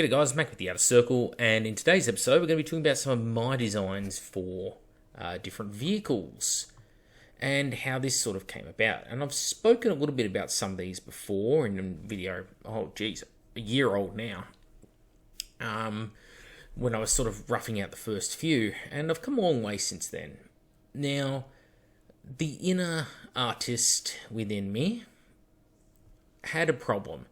G'day guys, Mac with the Outer Circle, and in today's episode we're going to be talking about some of my designs for different vehicles and how this sort of came about. And I've spoken a little bit about some of these before in a video, a year old now, when I was sort of roughing out the first few, and I've come a long way since then. Now, the inner artist within me had a problem.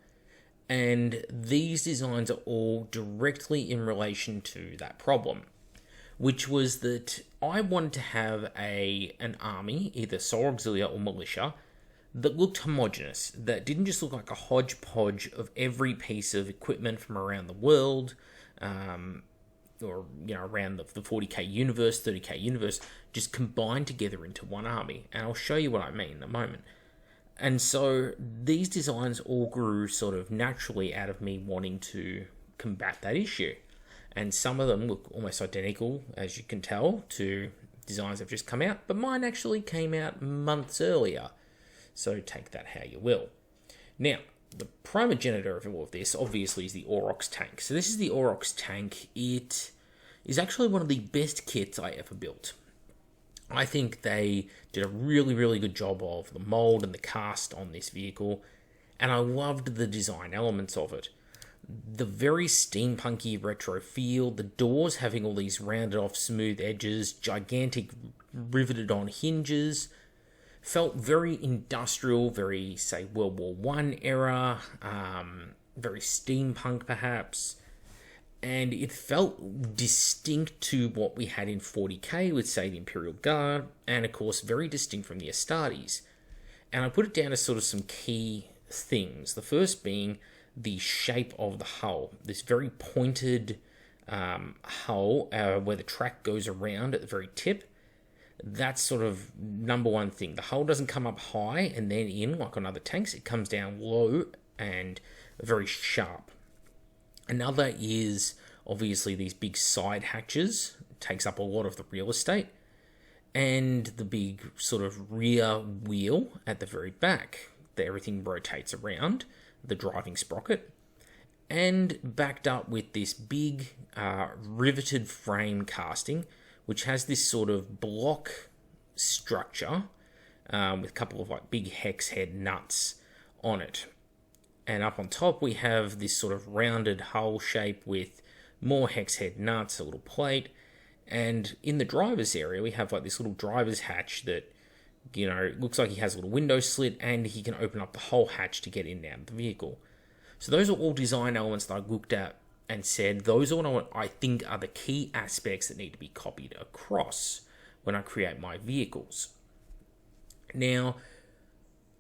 And these designs are all directly in relation to that problem, which was that I wanted to have an army, either Solar Auxilia or Militia, that looked homogenous, that didn't just look like a hodgepodge of every piece of equipment from around the world, or around the 40k universe, 30k universe, just combined together into one army. And I'll show you what I mean in a moment. And so these designs all grew sort of naturally out of me wanting to combat that issue. And some of them look almost identical, as you can tell, to designs that have just come out, but mine actually came out months earlier. So take that how you will. Now, the primogenitor of all of this, obviously, is the Aurochs tank. So this is the Aurochs tank. It is actually one of the best kits I ever built. I think they did a really, really good job of the mold and the cast on this vehicle, and I loved the design elements of it. The very steampunky retro feel, the doors having all these rounded off smooth edges, gigantic riveted on hinges, felt very industrial, very, say, World War I era, very steampunk perhaps. And it felt distinct to what we had in 40k with, say, the Imperial Guard, and of course very distinct from the Astartes. And I put it down as sort of some key things. The first being the shape of the hull. This very pointed hull where the track goes around at the very tip. That's sort of number one thing. The hull doesn't come up high and then in like on other tanks. It comes down low and very sharp. Another is obviously these big side hatches, takes up a lot of the real estate, and the big sort of rear wheel at the very back. Everything rotates around, the driving sprocket, and backed up with this big riveted frame casting, which has this sort of block structure with a couple of like big hex head nuts on it. And up on top, we have this sort of rounded hull shape with more hex head nuts, a little plate. And in the driver's area, we have like this little driver's hatch that, looks like he has a little window slit and he can open up the whole hatch to get in and out of the vehicle. So those are all design elements that I looked at and said, those are what I think are the key aspects that need to be copied across when I create my vehicles. Now,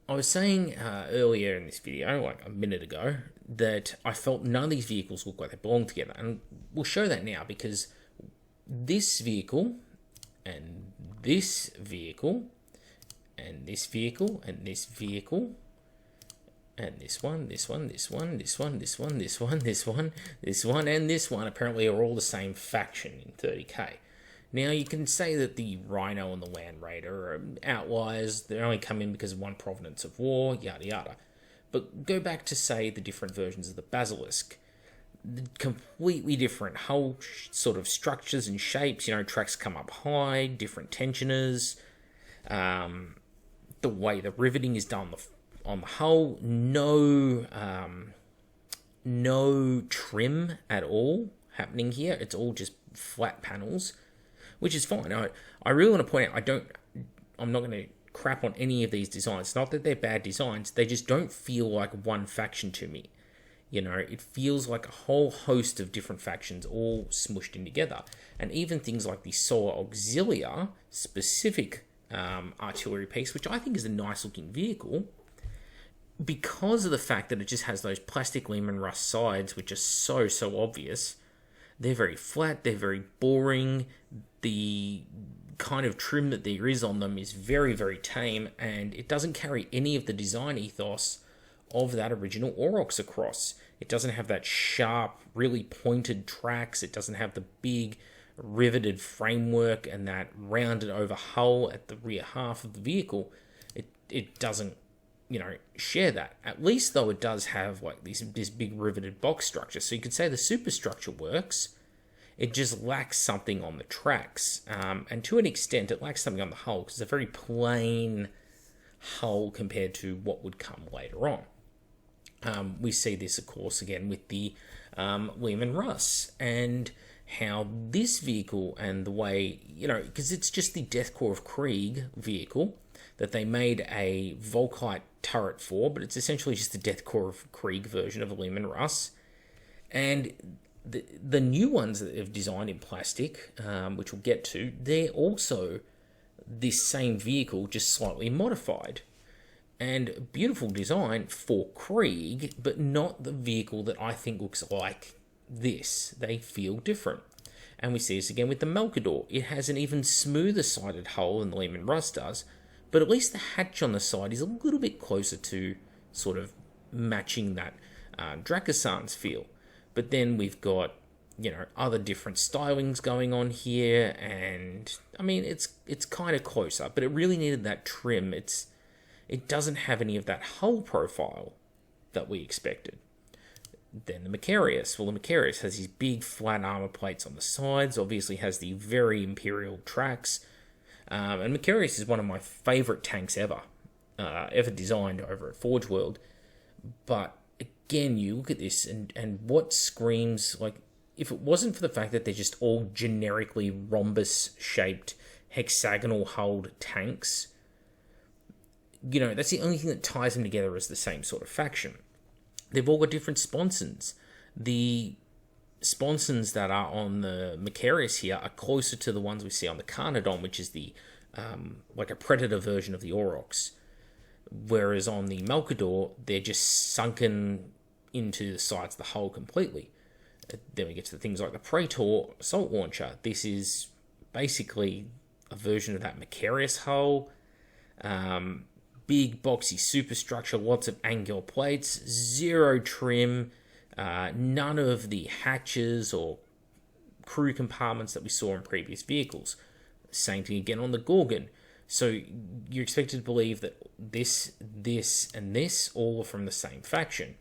I was saying earlier in this video, like a minute ago, that I felt none of these vehicles look like they belong together. And we'll show that now because this vehicle, and this vehicle, and this vehicle, and this vehicle, and this one, this one, this one, this one, this one, this one, this one, this one, and this one apparently are all the same faction in 30k. Now, you can say that the Rhino and the Land Raider are outliers. They only come in because of one provenance of war, yada yada. But go back to, say, the different versions of the Basilisk. Completely different whole sort of structures and shapes. Tracks come up high, different tensioners. The way the riveting is done on the hull. No trim at all happening here. It's all just flat panels, which is fine. I really want to point out, I'm not going to crap on any of these designs. It's not that they're bad designs, they just don't feel like one faction to me. It feels like a whole host of different factions all smushed in together. And even things like the Solar Auxilia specific artillery piece, which I think is a nice looking vehicle, because of the fact that it just has those plastic Lehman Russ sides, which are so obvious. They're very flat, they're very boring. The kind of trim that there is on them is very, very tame, and it doesn't carry any of the design ethos of that original Aurochs across. It doesn't have that sharp, really pointed tracks. It doesn't have the big riveted framework and that rounded over hull at the rear half of the vehicle. It doesn't share that. At least though it does have like this big riveted box structure. So you could say the superstructure works. It just lacks something on the tracks. And to an extent, it lacks something on the hull because it's a very plain hull compared to what would come later on. We see this, of course, again with the Leman Russ and how this vehicle and the way, because it's just the Deathcore of Krieg vehicle that they made a Volkite turret for, but it's essentially just the Deathcore of Krieg version of a Leman Russ. And the new ones that they've designed in plastic, which we'll get to, they're also this same vehicle, just slightly modified. And beautiful design for Krieg, but not the vehicle that I think looks like this. They feel different. And we see this again with the Malkador. It has an even smoother sided hull than the Leman Russ does, but at least the hatch on the side is a little bit closer to sort of matching that Drakossan's feel. But then we've got, other different stylings going on here, and I mean, it's kind of closer, but it really needed that trim. It doesn't have any of that hull profile that we expected. Then the Macarius. Well, the Macarius has these big flat armor plates on the sides, obviously has the very Imperial tracks, and Macarius is one of my favourite tanks ever designed over at Forge World. But again, you look at this and what screams, like, if it wasn't for the fact that they're just all generically rhombus-shaped, hexagonal-hulled tanks, that's the only thing that ties them together as the same sort of faction. They've all got different sponsons. The sponsons that are on the Macarius here are closer to the ones we see on the Carnodon, which is the like a Predator version of the Aurochs. Whereas on the Malkador, they're just sunken into the sides of the hull completely. Then we get to the things like the Praetor assault launcher. This is basically a version of that Macarius hull. Big boxy superstructure, lots of angular plates, zero trim, none of the hatches or crew compartments that we saw in previous vehicles. Same thing again on the Gorgon. So you're expected to believe that this, and this all are from the same faction.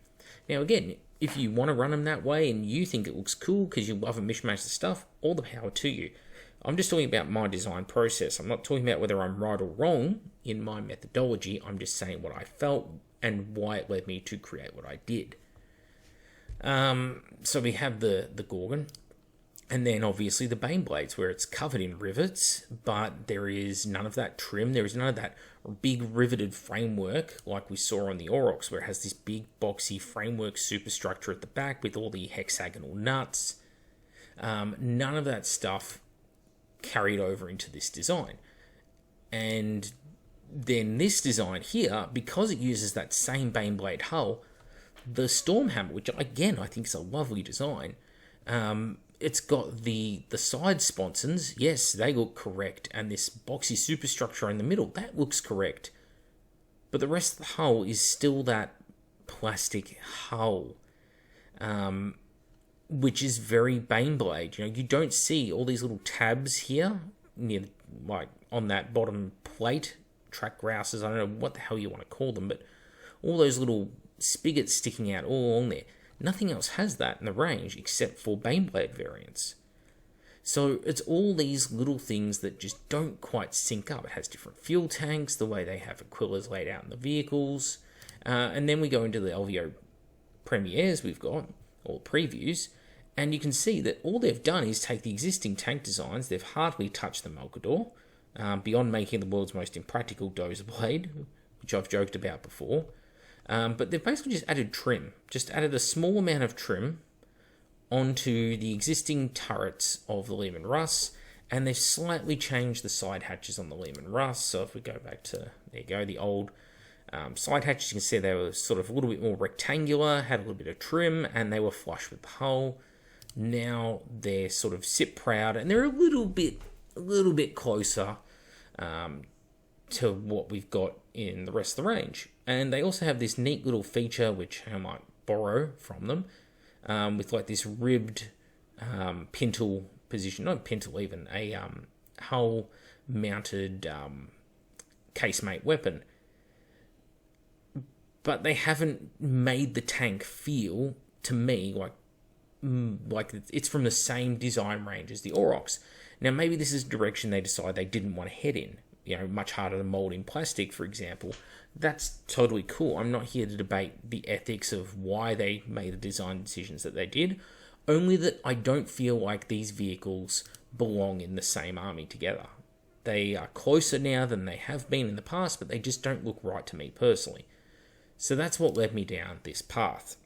Now again, if you want to run them that way and you think it looks cool because you love a mishmash of stuff, all the power to you. I'm just talking about my design process. I'm not talking about whether I'm right or wrong in my methodology. I'm just saying what I felt and why it led me to create what I did. So we have the Gorgon, and then obviously the Baneblades, where it's covered in rivets, but there is none of that trim. There is none of that big riveted framework like we saw on the Aurochs, where it has this big boxy framework superstructure at the back with all the hexagonal nuts. None of that stuff carried over into this design. And then this design here, because it uses that same Baneblade hull, the Stormhammer, which again I think is a lovely design, it's got the side sponsons, yes, they look correct, and this boxy superstructure in the middle, that looks correct. But the rest of the hull is still that plastic hull, which is very Baneblade. You don't see all these little tabs here, near, like on that bottom plate, track grouses, I don't know what the hell you want to call them, but all those little spigots sticking out all along there. Nothing else has that in the range except for Baneblade variants. So it's all these little things that just don't quite sync up. It has different fuel tanks, the way they have Aquillas laid out in the vehicles, and then we go into the LVO premieres we've got, or previews, and you can see that all they've done is take the existing tank designs. They've hardly touched the Malkador, beyond making the world's most impractical dozer blade, which I've joked about before. But they've basically just added trim, just added a small amount of trim onto the existing turrets of the Leman Russ, and they've slightly changed the side hatches on the Leman Russ. So if we go back to, there you go, the old side hatches, you can see they were sort of a little bit more rectangular, had a little bit of trim, and they were flush with the hull. Now they're sort of sit proud, and they're a little bit closer to what we've got in the rest of the range. And they also have this neat little feature, which I might borrow from them, with like this ribbed pintle position, not pintle even, a hull-mounted casemate weapon. but they haven't made the tank feel, to me, like it's from the same design range as the Aurochs. Now, maybe this is a direction they decide they didn't want to head in. Much harder to mold in plastic, for example. That's totally cool. I'm not here to debate the ethics of why they made the design decisions that they did, only that I don't feel like these vehicles belong in the same army together. They are closer now than they have been in the past, but they just don't look right to me personally. So that's what led me down this path.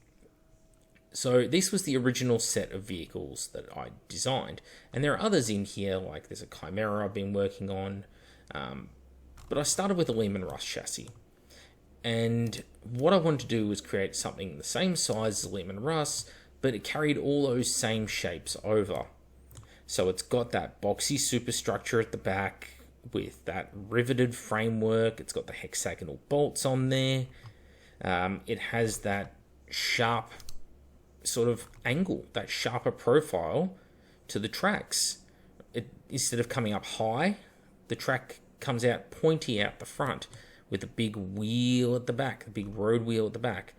So this was the original set of vehicles that I designed. And there are others in here, like there's a Chimera I've been working on. But I started with a Leman Russ chassis. And what I wanted to do was create something the same size as Leman Russ, but it carried all those same shapes over. So it's got that boxy superstructure at the back with that riveted framework. It's got the hexagonal bolts on there. It has that sharp sort of angle, that sharper profile to the tracks. Instead of coming up high, the track comes out pointy out the front with a big wheel at the back, a big road wheel at the back.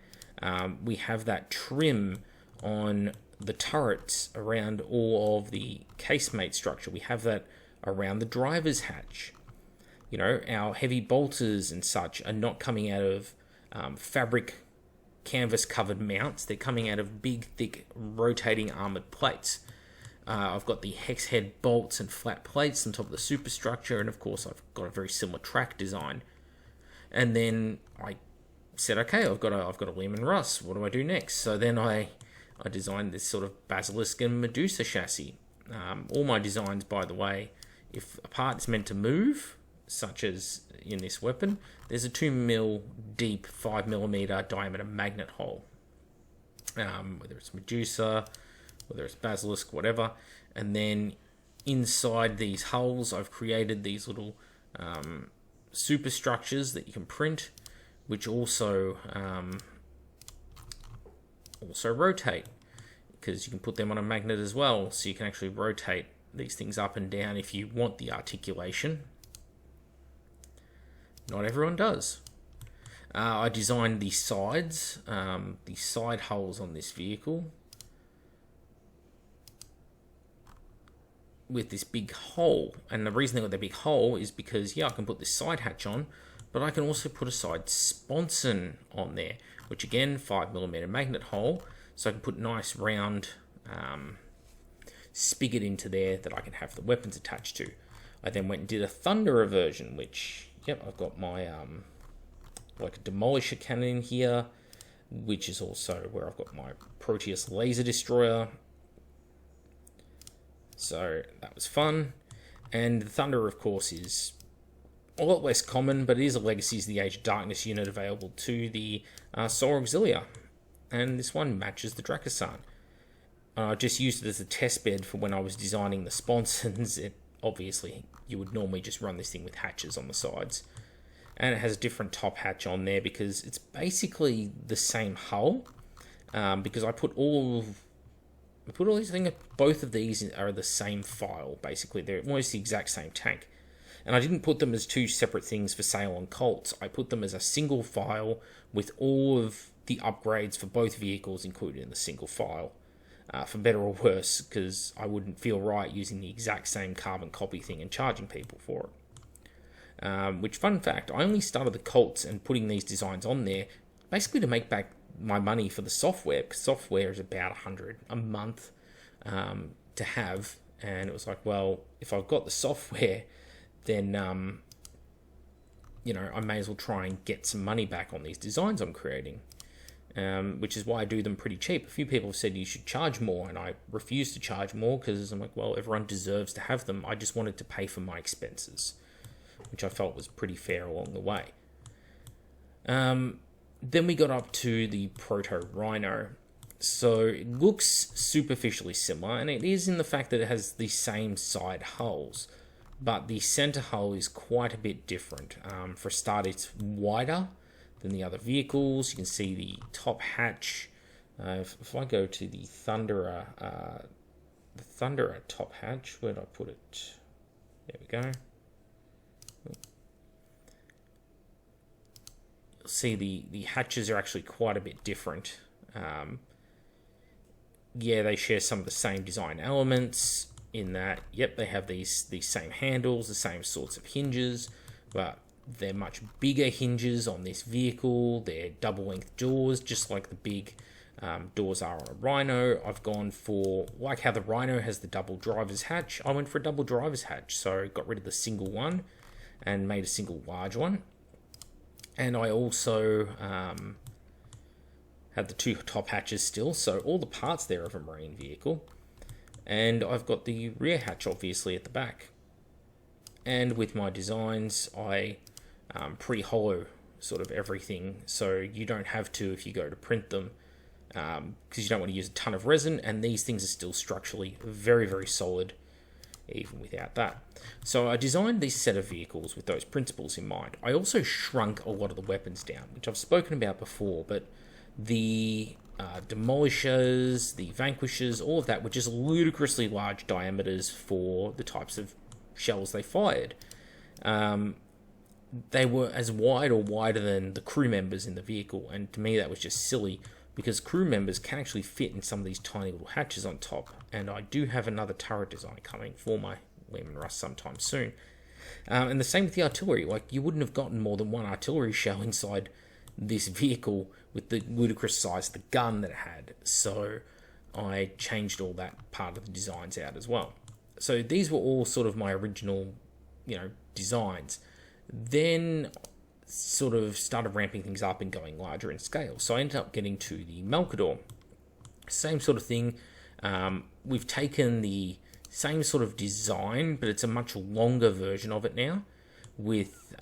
We have that trim on the turrets around all of the casemate structure. We have that around the driver's hatch. Our heavy bolters and such are not coming out of fabric canvas covered mounts. They're coming out of big, thick, rotating armored plates. I've got the hex head bolts and flat plates on top of the superstructure, and of course I've got a very similar track design. And then I said, okay, I've got a Leman Russ. What do I do next? So then I designed this sort of Basilisk and Medusa chassis. All my designs, by the way, if a part is meant to move, such as in this weapon, there's a 2mm deep 5mm diameter magnet hole. Whether it's Medusa, whether it's Basilisk, whatever. And then inside these hulls, I've created these little superstructures that you can print, which also rotate, because you can put them on a magnet as well, so you can actually rotate these things up and down if you want the articulation. Not everyone does. I designed the sides, the side hulls on this vehicle with this big hole. And the reason they got that big hole is because, I can put this side hatch on, but I can also put a side sponson on there, which again, 5mm magnet hole, so I can put nice round spigot into there that I can have the weapons attached to. I then went and did a Thunderer version, which, I've got my like a Demolisher cannon in here, which is also where I've got my Proteus laser destroyer. So that was fun. And the Thunderer, of course, is a lot less common, but it is a Legacies of the Age of Darkness unit available to the Solar Auxilia. And this one matches the Drakossan. I just used it as a test bed for when I was designing the sponsons. Obviously, you would normally just run this thing with hatches on the sides. And it has a different top hatch on there because it's basically the same hull. Because I put all these things, both of these are the same file, basically. They're almost the exact same tank. And I didn't put them as two separate things for sale on Colts. I put them as a single file with all of the upgrades for both vehicles included in the single file. For better or worse, because I wouldn't feel right using the exact same carbon copy thing and charging people for it. Which, fun fact, I only started the Colts and putting these designs on there basically to make back my money for the software, because software is about $100 a month to have. And it was like, well, if I've got the software, then I may as well try and get some money back on these designs I'm creating. Which is why I do them pretty cheap. A few people have said you should charge more, and I refuse to charge more because I'm like, well, everyone deserves to have them. I just wanted to pay for my expenses, which I felt was pretty fair along the way. Then we got up to the Proto Rhino. So it looks superficially similar, and it is in the fact that it has the same side hulls, but the center hull is quite a bit different. For a start, it's wider than the other vehicles. You can see the top hatch. If I go to the Thunderer top hatch, where did I put it? There we go. see the hatches are actually quite a bit different. Yeah, they share some of the same design elements in that, yep, they have these same handles, the same sorts of hinges, but they're much bigger hinges on this vehicle. They're double length doors, just like the big doors are on a Rhino. I've gone for, like how the Rhino has the double driver's hatch, I went for a double driver's hatch. So got rid of the single one and made a single large one. And I also had the two top hatches still, so all the parts there of a marine vehicle. And I've got the rear hatch obviously at the back. And with my designs, I pre-hollow sort of everything, so you don't have to if you go to print them, because you don't want to use a ton of resin, and these things are still structurally very, very solid even without that. So I designed this set of vehicles with those principles in mind. I also shrunk a lot of the weapons down, which I've spoken about before, but the demolishers, the vanquishers, all of that were just ludicrously large diameters for the types of shells they fired. They were as wide or wider than the crew members in the vehicle, and to me that was just silly, because crew members can actually fit in some of these tiny little hatches on top, and I do have another turret design coming for my Leman Russ sometime soon. And the same with the artillery. Like, you wouldn't have gotten more than one artillery shell inside this vehicle with the ludicrous size of the gun that it had, so I changed all that part of the designs out as well. So these were all sort of my original, designs. Then sort of started ramping things up and going larger in scale. So I ended up getting to the Melkador. Same sort of thing. We've taken the same sort of design, but it's a much longer version of it now. With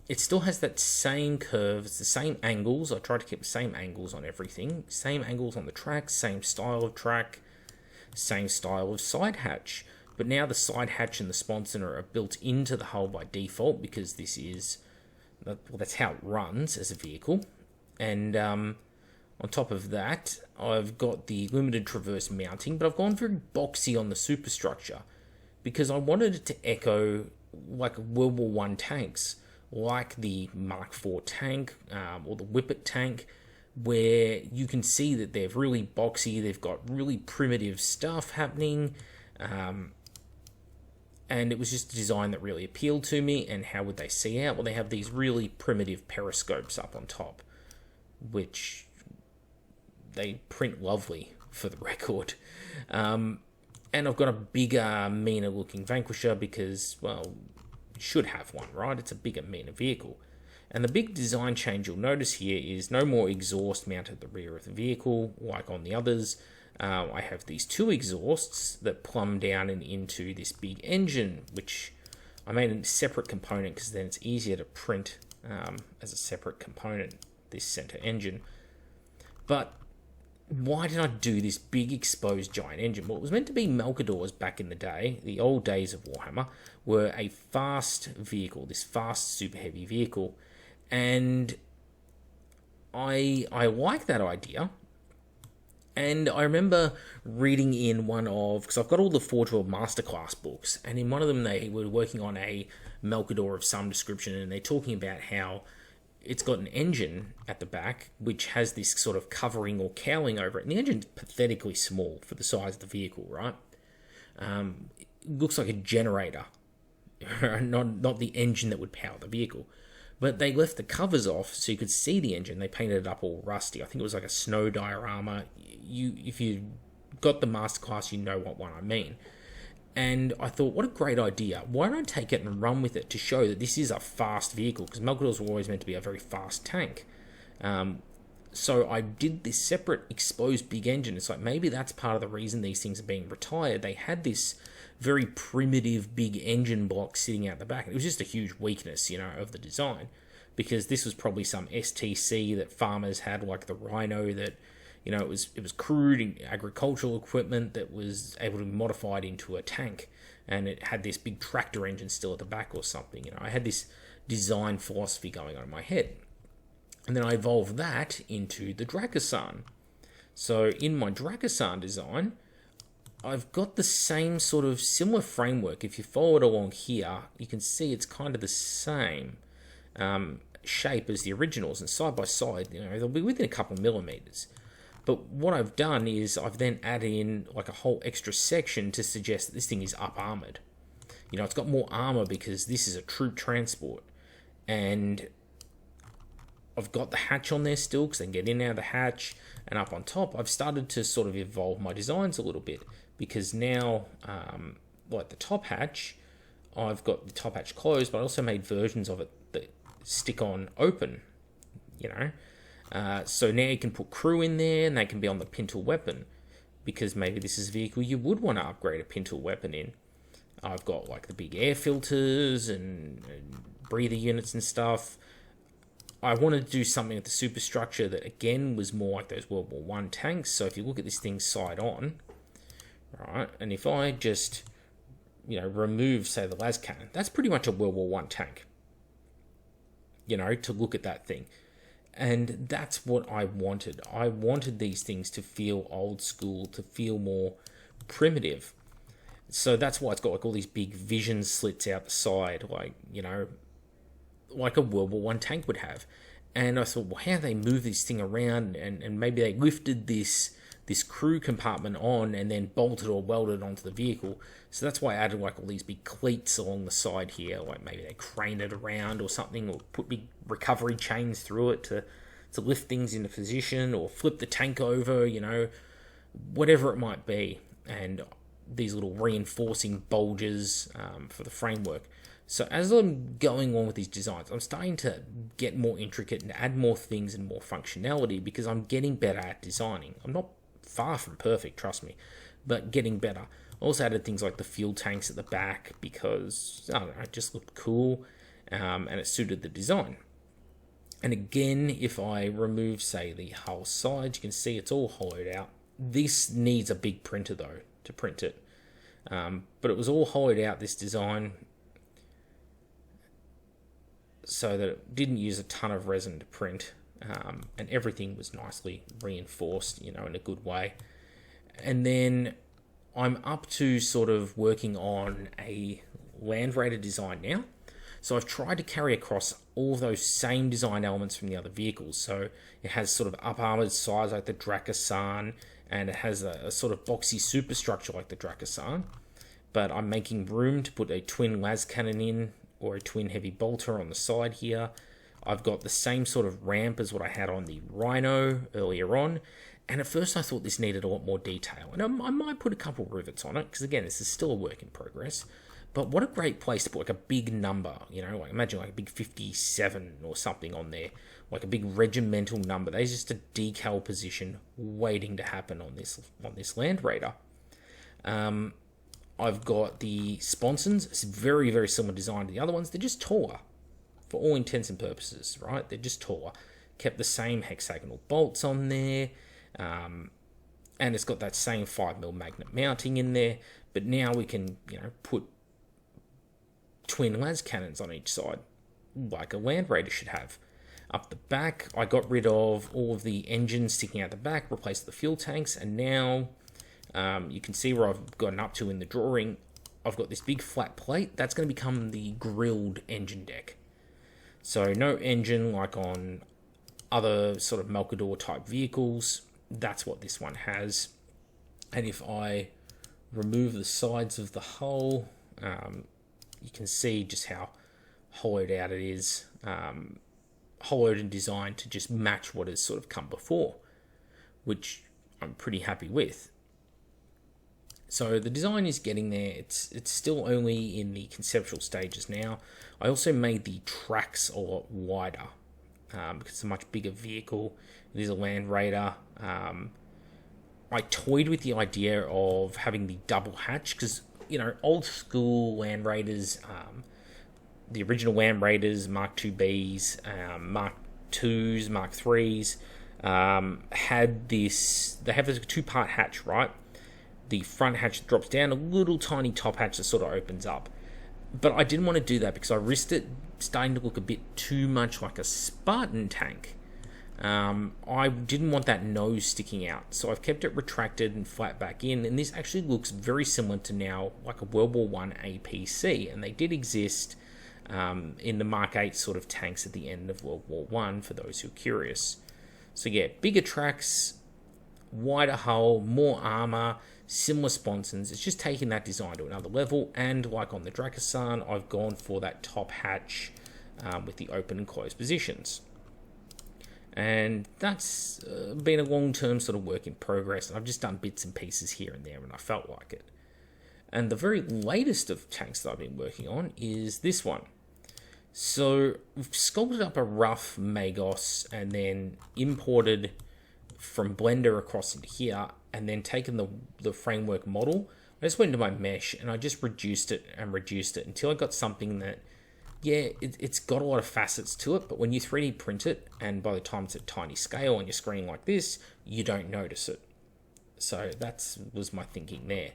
it still has that same curve, it's the same angles. I tried to keep the same angles on everything. Same angles on the track, same style of track, same style of side hatch. But now the side hatch and the sponson are built into the hull by default, because this is, well, that's how it runs as a vehicle. And on top of that, I've got the limited traverse mounting, but I've gone very boxy on the superstructure because I wanted it to echo like World War I tanks, like the Mark IV tank or the Whippet tank, where you can see that they're really boxy, they've got really primitive stuff happening. And it was just a design that really appealed to me. And how would they see out? Well, they have these really primitive periscopes up on top, which they print lovely, for the record. And I've got a bigger, meaner looking Vanquisher because, well, you should have one, right? It's a bigger, meaner vehicle. And the big design change you'll notice here is no more exhaust mounted at the rear of the vehicle like on the others. I have these two exhausts that plumb down and into this big engine, which I made a separate component because then it's easier to print as a separate component, this center engine. But why did I do this big exposed giant engine? Well, it was meant to be Melkadors back in the day. The old days of Warhammer were a fast vehicle, this fast super heavy vehicle. And I like that idea. And I remember reading in one of, because I've got all the Forge World Masterclass books, and in one of them they were working on a Melkador of some description, and they're talking about how it's got an engine at the back, which has this sort of covering or cowling over it. And the engine's pathetically small for the size of the vehicle, right? It looks like a generator, not the engine that would power the vehicle. But they left the covers off so you could see the engine. They painted it up all rusty. I think it was like a snow diorama. If you got the masterclass, you know what one I mean. And I thought, what a great idea. Why don't I take it and run with it to show that this is a fast vehicle? Because Melkadors were always meant to be a very fast tank. So I did this separate exposed big engine. It's like, maybe that's part of the reason these things are being retired. They had this very primitive big engine block sitting out the back. It was just a huge weakness, of the design, because this was probably some STC that farmers had, like the Rhino, that, it was crude agricultural equipment that was able to be modified into a tank, and it had this big tractor engine still at the back or something. I had this design philosophy going on in my head. And then I evolved that into the Drakossan. So in my Drakossan design, I've got the same sort of similar framework. If you follow it along here, you can see it's kind of the same. shape as the originals, and side by side, they'll be within a couple millimeters. But what I've done is I've then added in like a whole extra section to suggest that this thing is up armored. It's got more armor because this is a troop transport, and I've got the hatch on there still because they can get in and out of the hatch. And up on top, I've started to sort of evolve my designs a little bit, because now, like the top hatch, I've got the top hatch closed, but I also made versions of it that stick on open, So now you can put crew in there, and they can be on the pintle weapon, because maybe this is a vehicle you would want to upgrade a pintle weapon in. I've got like the big air filters and breather units and stuff. I wanted to do something with the superstructure that, again, was more like those World War I tanks. So if you look at this thing side on, right, and if I just, remove, say, the las cannon, that's pretty much a World War I tank, to look at that thing. And that's what I wanted. I wanted these things to feel old school, to feel more primitive. So that's why it's got like all these big vision slits out the side, like a World War I tank would have. And I thought, well, how do they move this thing around? And maybe they lifted this crew compartment on and then bolted or welded onto the vehicle. So that's why I added like all these big cleats along the side here. Like maybe they crane it around or something, or put big recovery chains through it to lift things into position, or flip the tank over, whatever it might be. And these little reinforcing bulges for the framework. So as I'm going on with these designs, I'm starting to get more intricate and add more things and more functionality, because I'm getting better at designing. I'm not far from perfect, trust me, but getting better. I also added things like the fuel tanks at the back because, I don't know, it just looked cool, and it suited the design. And again, if I remove, say, the hull sides, you can see it's all hollowed out. This needs a big printer, though, to print it. But it was all hollowed out, this design, so that it didn't use a ton of resin to print, and everything was nicely reinforced, in a good way. And then I'm up to sort of working on a Land Raider design now. So I've tried to carry across all of those same design elements from the other vehicles. So it has sort of up-armored sides like the Drakassan, and it has a sort of boxy superstructure like the Drakassan. But I'm making room to put a twin las cannon in, or a twin heavy bolter on the side here. I've got the same sort of ramp as what I had on the Rhino earlier on. And at first I thought this needed a lot more detail. And I might put a couple rivets on it, because again, this is still a work in progress. But what a great place to put like a big number, like imagine like a big 57 or something on there, like a big regimental number. There's just a decal position waiting to happen on this Land Raider. I've got the sponsons. It's very, very similar design to the other ones. They're just taller, for all intents and purposes, right? They're just taller. Kept the same hexagonal bolts on there, and it's got that same 5mm magnet mounting in there. But now we can, put twin las cannons on each side, like a Land Raider should have. Up the back, I got rid of all of the engines sticking out the back, replaced the fuel tanks, and now you can see where I've gotten up to in the drawing. I've got this big flat plate. That's going to become the grilled engine deck. So no engine like on other sort of Malkador type vehicles. That's what this one has. And if I remove the sides of the hull, you can see just how hollowed out it is. Hollowed and designed to just match what has sort of come before, which I'm pretty happy with. So the design is getting there. It's still only in the conceptual stages now. I also made the tracks a lot wider because it's a much bigger vehicle. It is a Land Raider. I toyed with the idea of having the double hatch because, old school Land Raiders, the original Land Raiders, Mark IIBs, Mark IIs, Mark IIIs, had this, they have a two-part hatch, right? The front hatch drops down, a little tiny top hatch that sort of opens up. But I didn't want to do that because I risked it starting to look a bit too much like a Spartan tank. I didn't want that nose sticking out, so I've kept it retracted and flat back in, and this actually looks very similar to now like a World War I APC, and they did exist in the Mark 8 sort of tanks at the end of World War One, for those who are curious. So yeah, bigger tracks, wider hull, more armor, similar sponsons. It's just taking that design to another level. And like on the Drakistan, I've gone for that top hatch with the open and closed positions. And that's been a long-term sort of work in progress. And I've just done bits and pieces here and there when I felt like it. And the very latest of tanks that I've been working on is this one. So we've sculpted up a rough Magos and then imported from Blender across into here, and then taken the framework model. I just went into my mesh and I just reduced it until I got something that, yeah, it's got a lot of facets to it, but when you 3D print it, and by the time it's at tiny scale on your screen like this, you don't notice it. So that was my thinking there.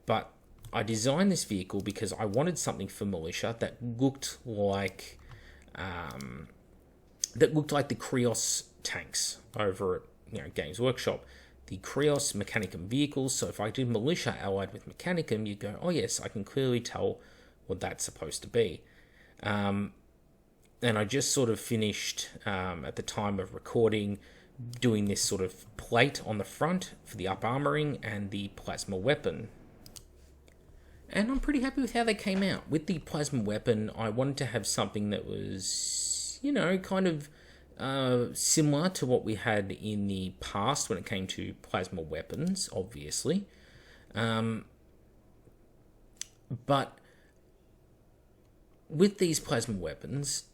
But I designed this vehicle because I wanted something for militia that looked like the Krios tanks over at Games Workshop. The Krios Mechanicum vehicles. So if I did militia allied with Mechanicum, you'd go, oh yes, I can clearly tell what that's supposed to be. And I just sort of finished at the time of recording doing this sort of plate on the front for the up armoring and the plasma weapon. And I'm pretty happy with how they came out. With the plasma weapon, I wanted to have something that was, kind of similar to what we had in the past when it came to plasma weapons, obviously. But with these plasma weapons,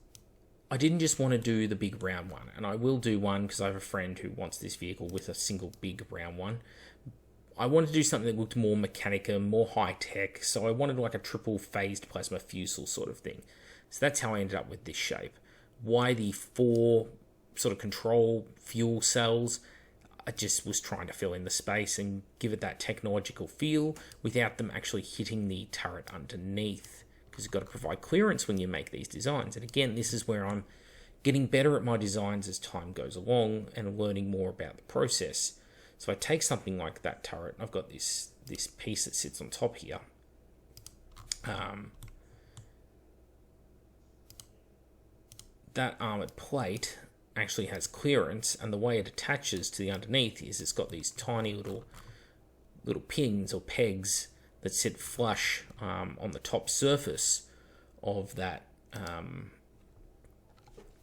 I didn't just want to do the big round one. And I will do one because I have a friend who wants this vehicle with a single big round one. I wanted to do something that looked more Mechanicum, more high-tech, so I wanted like a triple-phased plasma fusel sort of thing. So that's how I ended up with this shape. Why the 4 sort of control fuel cells? I just was trying to fill in the space and give it that technological feel without them actually hitting the turret underneath, because you've got to provide clearance when you make these designs. And again, this is where I'm getting better at my designs as time goes along and learning more about the process. So I take something like that turret, and I've got this piece that sits on top here. That armored plate actually has clearance, and the way it attaches to the underneath is it's got these tiny little pins or pegs that sit flush on the top surface of that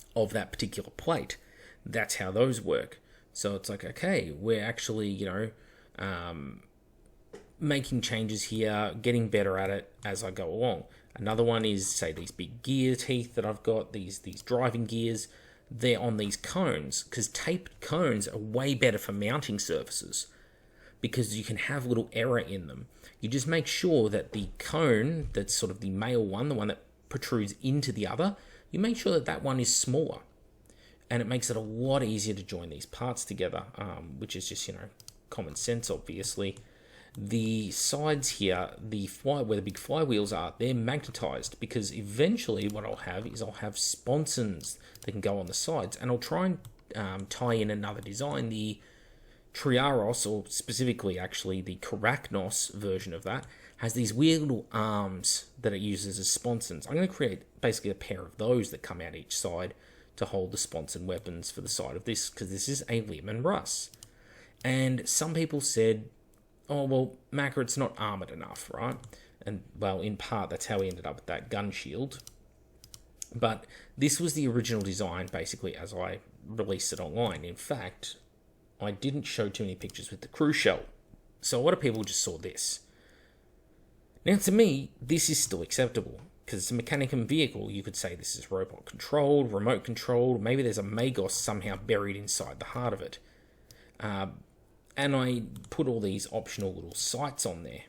particular plate. That's how those work. So it's like, okay, we're actually, making changes here, getting better at it as I go along. Another one is, say, these big gear teeth that I've got, these driving gears. They're on these cones, because taped cones are way better for mounting surfaces, because you can have little error in them. You just make sure that the cone, that's sort of the male one, the one that protrudes into the other, you make sure that that one is smaller. And it makes it a lot easier to join these parts together, which is just, common sense, obviously. The sides here, where the big flywheels are, they're magnetized, because eventually what I'll have sponsons that can go on the sides. And I'll try and tie in another design, the Triaros, or specifically actually the Karaknos version of that, has these weird little arms that it uses as sponsons. I'm going to create basically a pair of those that come out each side to hold the sponson weapons for the side of this, because this is a Leman Russ. And some people said, oh, well, Macca, it's not armoured enough, right? And, well, in part, that's how we ended up with that gun shield. But this was the original design, basically, as I released it online. In fact, I didn't show too many pictures with the crew shell. So a lot of people just saw this. Now, to me, this is still acceptable, because it's a Mechanicum vehicle. You could say this is robot controlled, remote controlled, maybe there's a Magos somehow buried inside the heart of it. And I put all these optional little sights on there.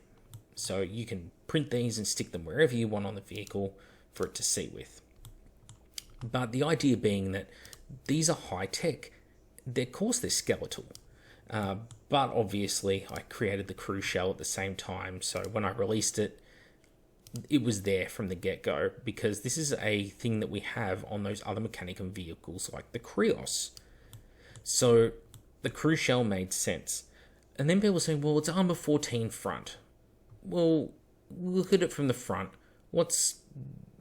So you can print these and stick them wherever you want on the vehicle for it to see with. But the idea being that these are high-tech. Of course, they're skeletal. But obviously, I created the crew shell at the same time. So when I released it, it was there from the get-go, because this is a thing that we have on those other Mechanicum vehicles like the Krios. So the crew shell made sense. And then people were saying, well, it's armor 14 front. Well, look at it from the front. What's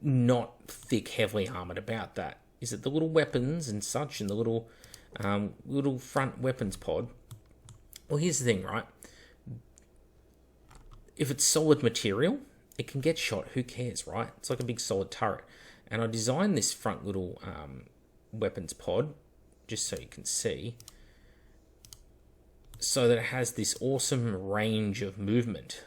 not thick, heavily armored about that is that the little weapons and such, and the little front weapons pod. Well, here's the thing, right? If it's solid material, it can get shot. Who cares, right? It's like a big solid turret. And I designed this front little weapons pod, just so you can see, so that it has this awesome range of movement.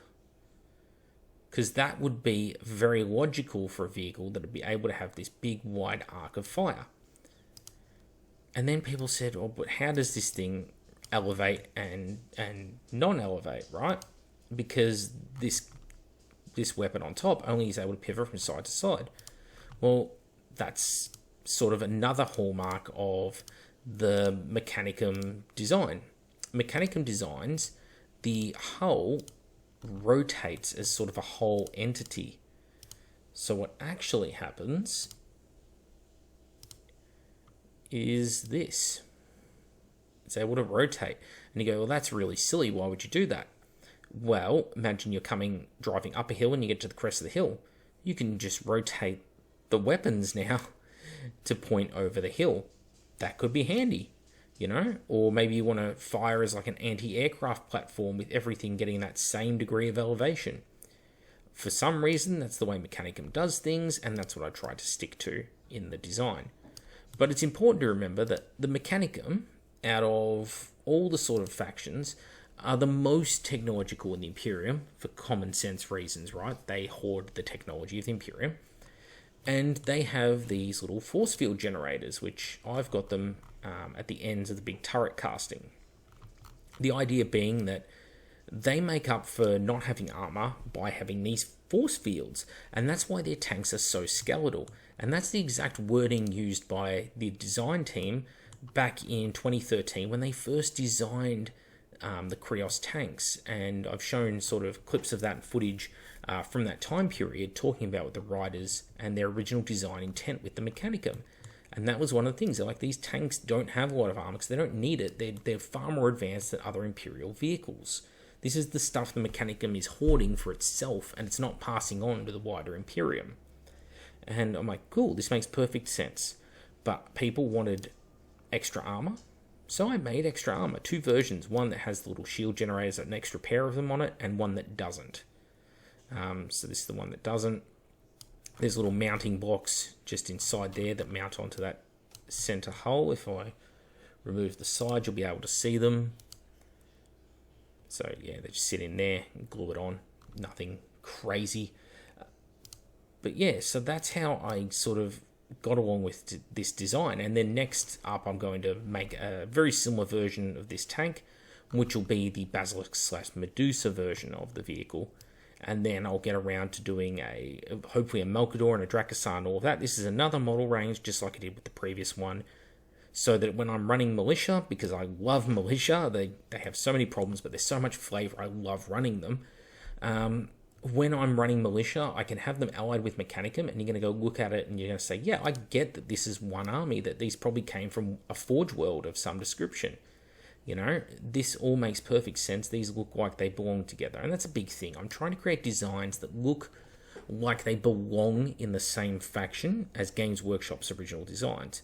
Because that would be very logical for a vehicle that would be able to have this big wide arc of fire. And then people said, oh, but how does this thing elevate and non-elevate, right? Because this weapon on top only is able to pivot from side to side. Well, that's sort of another hallmark of the Mechanicum design. Mechanicum designs, the hull rotates as sort of a whole entity. So what actually happens is this. It's able to rotate. And you go, well, that's really silly. Why would you do that? Well, imagine you're driving up a hill and you get to the crest of the hill. You can just rotate the weapons now to point over the hill. That could be handy, you know? Or maybe you want to fire as like an anti-aircraft platform with everything getting that same degree of elevation. For some reason, that's the way Mechanicum does things, and that's what I try to stick to in the design. But it's important to remember that the Mechanicum, out of all the sort of factions, are the most technological in the Imperium for common sense reasons, right? They hoard the technology of the Imperium. And they have these little force field generators, which I've got them at the ends of the big turret casting. The idea being that they make up for not having armor by having these force fields, and that's why their tanks are so skeletal. And that's the exact wording used by the design team back in 2013 when they first designed the Krios tanks. And I've shown sort of clips of that footage from that time period, talking about the riders and their original design intent with the Mechanicum. And that was one of the things. They're like, these tanks don't have a lot of armor because they don't need it. They're far more advanced than other Imperial vehicles. This is the stuff the Mechanicum is hoarding for itself, and it's not passing on to the wider Imperium. And I'm like, cool, this makes perfect sense. But people wanted extra armor, so I made extra armor. 2 versions, one that has the little shield generators, an extra pair of them on it, and one that doesn't. So this is the one that doesn't. There's little mounting blocks just inside there that mount onto that center hull. If I remove the side, you'll be able to see them. So yeah, they just sit in there and glue it on. Nothing crazy. But yeah, so that's how I sort of got along with this design. And then next up, I'm going to make a very similar version of this tank, which will be the Basilisk/Medusa version of the vehicle. And then I'll get around to doing hopefully a Melkador and a Drakasar and all of that. This is another model range, just like I did with the previous one, so that when I'm running Militia, because I love Militia, they have so many problems, but there's so much flavor, I love running them. When I'm running Militia, I can have them allied with Mechanicum, and you're going to go look at it, and you're going to say, yeah, I get that this is one army, that these probably came from a Forge world of some description. You know, this all makes perfect sense. These look like they belong together. And that's a big thing. I'm trying to create designs that look like they belong in the same faction as Games Workshop's original designs.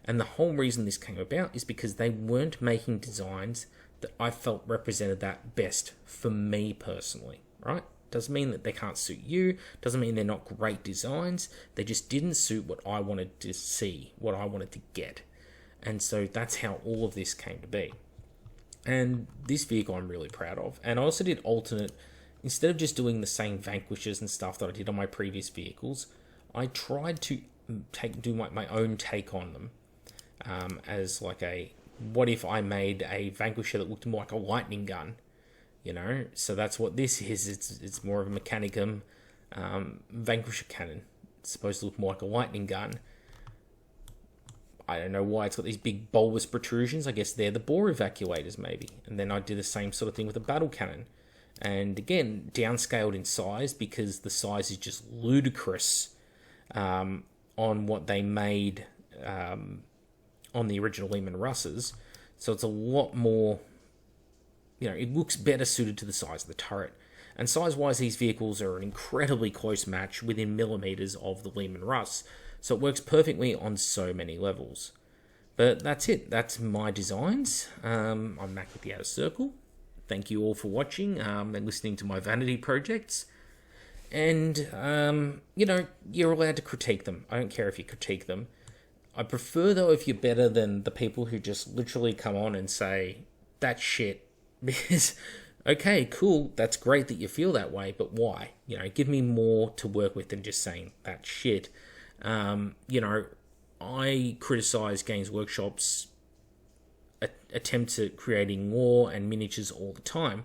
And the whole reason this came about is because they weren't making designs that I felt represented that best for me personally, right? Doesn't mean that they can't suit you. Doesn't mean they're not great designs. They just didn't suit what I wanted to see, what I wanted to get. And so that's how all of this came to be. And this vehicle I'm really proud of. And I also did alternate, instead of just doing the same Vanquishers and stuff that I did on my previous vehicles, I tried to do my own take on them. As like what if I made a Vanquisher that looked more like a lightning gun? You know, so that's what this is. It's more of a Mechanicum Vanquisher cannon. It's supposed to look more like a lightning gun. I don't know why it's got these big bulbous protrusions. I guess they're the bore evacuators, maybe. And then I did the same sort of thing with a battle cannon. And again, downscaled in size because the size is just ludicrous on what they made on the original Leman Russes. So it's a lot more, you know, it looks better suited to the size of the turret. And size-wise, these vehicles are an incredibly close match within millimeters of the Leman Russ, so it works perfectly on so many levels. But that's it. That's my designs. I'm Mac with the Outer Circle. Thank you all for watching and listening to my vanity projects. And, you know, you're allowed to critique them. I don't care if you critique them. I prefer, though, if you're better than the people who just literally come on and say, that's shit. Because, okay, cool, that's great that you feel that way, but why? You know, give me more to work with than just saying, that's shit. You know, I criticize Games Workshop's attempts at creating war and miniatures all the time.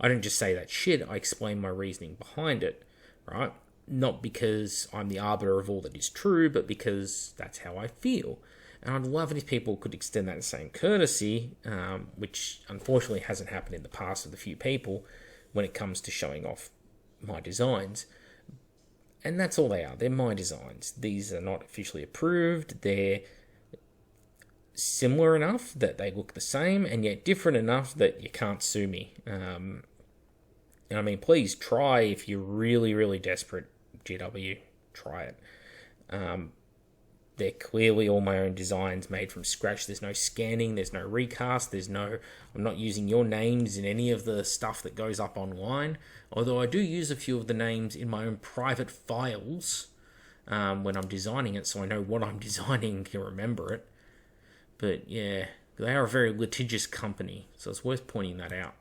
I don't just say that shit, I explain my reasoning behind it, right? Not because I'm the arbiter of all that is true, but because that's how I feel. And I'd love it if people could extend that same courtesy, which unfortunately hasn't happened in the past with a few people when it comes to showing off my designs. And that's all they are. They're my designs. These are not officially approved. They're similar enough that they look the same, and yet different enough that you can't sue me. And I mean, please try if you're really, really desperate. GW, try it. They're clearly all my own designs made from scratch. There's no scanning, there's no recast, I'm not using your names in any of the stuff that goes up online, although I do use a few of the names in my own private files when I'm designing it, so I know what I'm designing and can remember it. But yeah, they are a very litigious company, so it's worth pointing that out.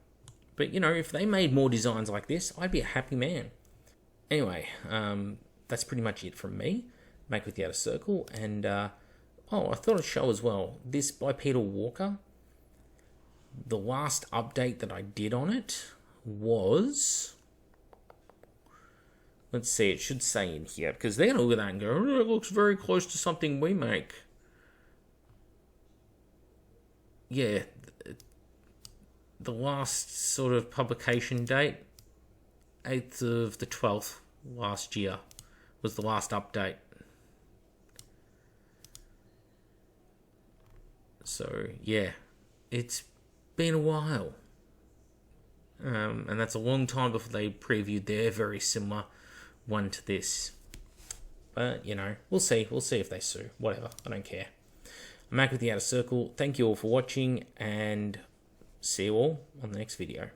But you know, if they made more designs like this, I'd be a happy man. Anyway, that's pretty much it from me, Make with the Outer Circle. And, I thought I'd show as well, this by Peter Walker, the last update that I did on it was, let's see, it should say in here, because they're going to look at that and go, oh, it looks very close to something we make. Yeah, the last sort of publication date, 8th of the 12th last year was the last update. So, yeah, it's been a while. And that's a long time before they previewed their very similar one to this. But, you know, we'll see. We'll see if they sue. Whatever. I don't care. I'm Mac with the Outer Circle. Thank you all for watching, and see you all on the next video.